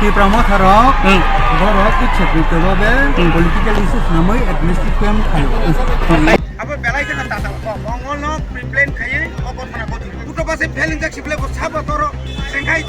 Tharok, borok itu sebetulnya political issues namanya administrative claim kayu. Apa belai kena tata, mongol no pre-plan kaya, apa mana kau tu? Bukan pasal feeling tak sih, boleh sahabat toro, sengkai,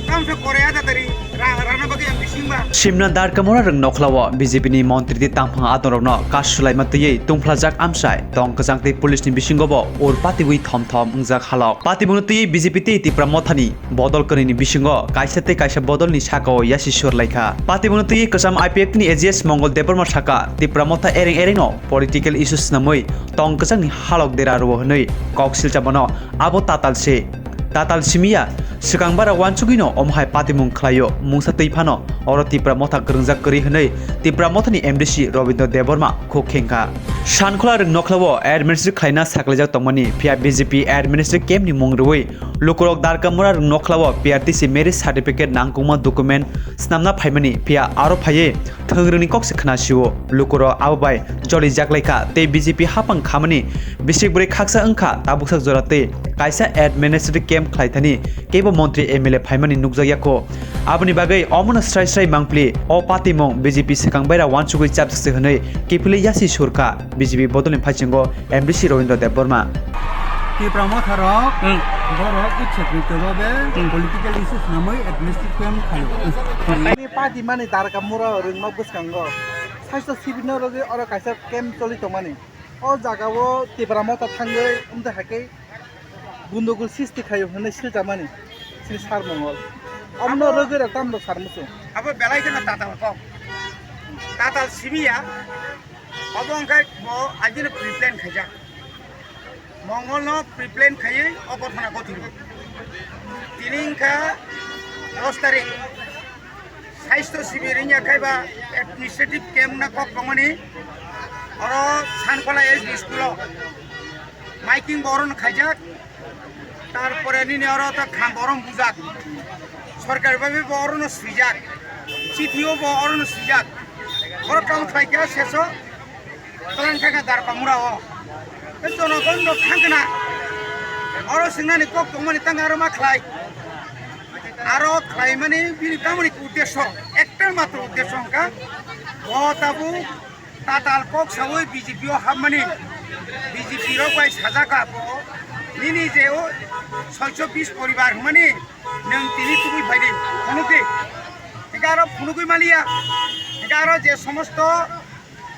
kamu se Korea ada dari rana bagi yang bisingba. Shimna dar kamora reng nokhlawa BJP ni mantri di tampang atorokno kasulai matye tungphlajak amsai tong kajangte police ni bisingobo or pati wi thom ungjak halok pati bunati BJP te ti pramothani bodol kani ni bisingo kaisate kaisa bodol ni sakao yasi sur laika pati bunati kasam IPF ni AGS mongol deparma saka ti pramotha ereng no political issues namoi tong kajang ni halok dera ro hnoi koksil chabono abo tatal simia sekangbara wansugino omhai patimung khlayo mungsa teifano oro tipra motha grengjak kri hnei tipra mothani MDC Robindra Deborma khokhenka shankhola reng nokhlawo administrative khlaina saklajak tongmani pia BJP administrative camp ni mungroi lukurok darkamura reng nokhlawo PRTC marriage certificate nangkuma document snamna phaimani pia aro phaye thongroni kokse khna siwo lukuro abai joli jaklaika te BJP hapang khamani bisikbure khaksa angkha tabuksak jorate kaisa administrative camp khlaithani kebo मन्त्री MLA फाइमानि नुकजायाको आबनि बागै अमन स्ट्राइ मांगप्ले अ पातिमं BJP सेकांबायरा वानसुगै चापससे हनै केपिले यासि सुरका BJP बदलनि फाइचिंगो MDC Rabindra Debbarma Tharok, borok itu sebetulnya political issues namanya administrative claim kayu. Ini parti mana darkamura orang mau buskanggo. Saya sibina lagi orang kaisa camp coli tomani. Oh jagawo tiperamota tanggai untuk hakai gundogul sisti kayu hendak sil jamani. Sil sar mongol. Amno roger atam lo sar musuh. Apa belai kena tata kau? Tata simia, abang kai mau aja ni pre-plan kerja. Mongol no pre-plan kaya, apa mana kau tu? Tining ka rostering. Saisto sibirinya kai ba administrative camp na kau kemani? Orang sankola SD school. Making boron kerja. তারপরে নিনে ওরা তো খাম বরম বুঝাক সরকারিভাবে বরণ সুইজাক চিঠিও বরণ সুইজাক ওরা কাম খাইকে শেষ তখন খাইকে দাঁড়া ও জনগণ থাকবে না ওরা সিংনানি কক মানে তাঙ্গ আরো মা খাই আরো খাই মানে বিনি তামনি উদ্দেশ্য একটার মাত্র উদ্দেশ্য অঙ্কা ও তাবু তাতাল কক সবই বিজেপিও হাব মানে বিজেপিরও কয় সাজা কাপ নিনি যে ও 620 পরিবার মানে নং তিনি তুমি ভাইরে ফনুকে এগারো ফনুকে মালিয়া এগারো যে সমস্ত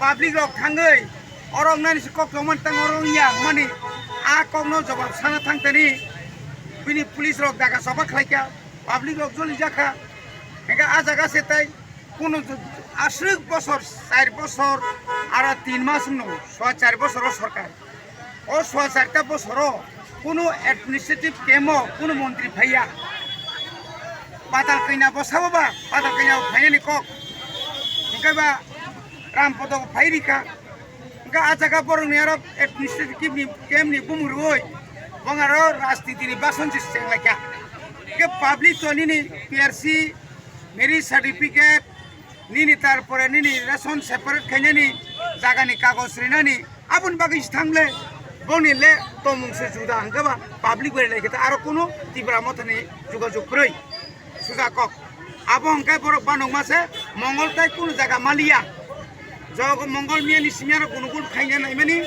পাবলিক রক থাঙ্গই অরং নানি কক লমন তাং অরং ইয়া মানে আ ককনো জবাব সানা থাংতানি বিনি পুলিশ রক দাকা সবা খাইকা পাবলিক রক জলি জাখা এগা আ জায়গা সেটাই কোন আশ্রিক বছর 4 বছর আর 3 মাস নো 4 বছর সরকার ও 4টা বছর কোনো অ্যাডমিনিস্ট্রেটিভ কেমো কোনো মন্ত্রী ভাইয়া পাতাল কইনা বসাববা পাতাল কইনা ভাইয়ানি কক ওকেবা রামপদ ভাইরিকা ওকে আজাকা বরং আর অ্যাডমিনিস্ট্রেটিভ কেমনি বুমুরই বঙ্গারো রাজনীতিনি বাসন সিস্টেম লাইকা কে পাবলিক তো নিনি পিআরসি মেরি সার্টিফিকেট নিনি তারপরে নিনি রেশন সেপারেট খাইনানি জাগানি কাগজ রিনানি আপন বাগিস থামলে বনিলে তমুংসে জুদা হাঙ্গাবা পাবলিক বেড়ে লেগে আরো কোনো তীব্রা মতনে যোগাযোগ করেই সুজা কক আবো হংকাই বড় বানক মাসে মঙ্গল তাই কোনো জায়গা মালিয়া জগ মঙ্গল মিয়ানি সিমিয়ার গুনুগুল খাইনা নাই মানে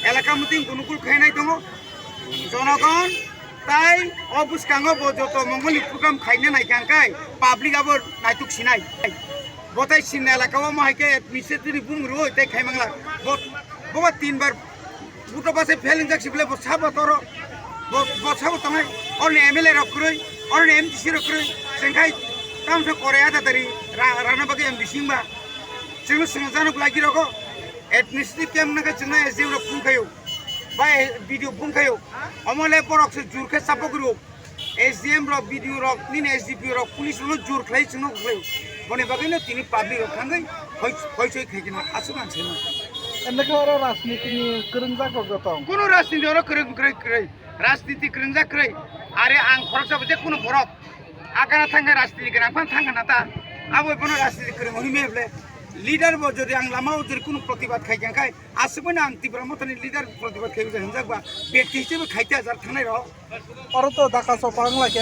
এলাকা মতিং গুনুগুল খাইনাই দङ জনগণ তাই অবুসকাঙ্গ যত মঙ্গল প্রোগ্রাম খাইনা নাই কাঙ্কাই পাবলিক আবার নাইতুক সিনাই বতাই সিন এলাকাও মাইকে মিসেতিরি বুমরু তাই খাইমাংলা ববা 3 বার buto base feeling tak sibile bosabo toro bosabo tamai on MLA rokroi on MDC rokroi sengkai kam se Korea da dari rana bagi MDC ba singo sengjano lagi roko administrative camp naga chuna SDM ro pungkayo ba video pungkayo amole porok se jurke sapogru SDM ro video ro nin SDP ro police ro jur khlai chino khlai bone bagi no tini public ro khangai hoi choi khaikina asuman chena Endek orang rasmiti ni kerengzak kok gotong. Kuno rasmiti orang kereng rasmiti kerengzak kereng. Are ang korok sahaja je kuno borok. Akan tangga rasmiti kereng, apa tangga nata. Abo kuno rasmiti kereng. Oni meble leader bo jadi ang lama jadi kuno प्रतिबाद खाई जंग खाई. Asupun ang tibra motani leader प्रतिबाद खाई जंग जंग बा. Beti je be खाई tia jar thane ro. Orang tu dah kasih orang lagi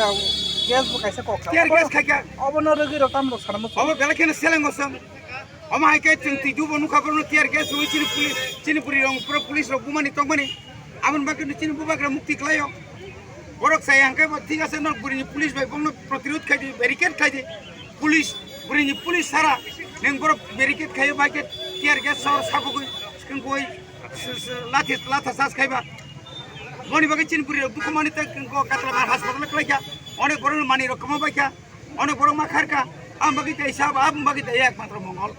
gas কাইসা ককা টিয়ার গ্যাস খাইকা অবনো রগি রতাম র সারাম অব বেলাকেন সেলেঙ্গসম অমাইকে চিন্তি দুব নুখাবরনো টিয়ার গ্যাস হই চিনিপুরি রং পুরো পুলিশ রং বুমানি তংমানি আমন বাকে চিনি বুবাকরা মুক্তি ক্লায়ো বরক সাই হাঙ্কে ঠিক আছে নক বুরিনি পুলিশ ভাই বংনো প্রতিরোধ খাইদি ব্যারিকেড খাইদি পুলিশ বুরিনি পুলিশ সারা নেং বরক ব্যারিকেড খাইयो বাইকে টিয়ার গ্যাস সাবগই স্কিন কই লাথা সাস খাইবা মনি বাকে চিনিপুরি রং দুখমানি তে কাতলা হাসপাতালে ক্লাইকা অনেক বড় মানি রকম বাইকা অনেক বড় মা খারকা আম বাকি হিসাব আম বাকি একমাত্র মঙ্গল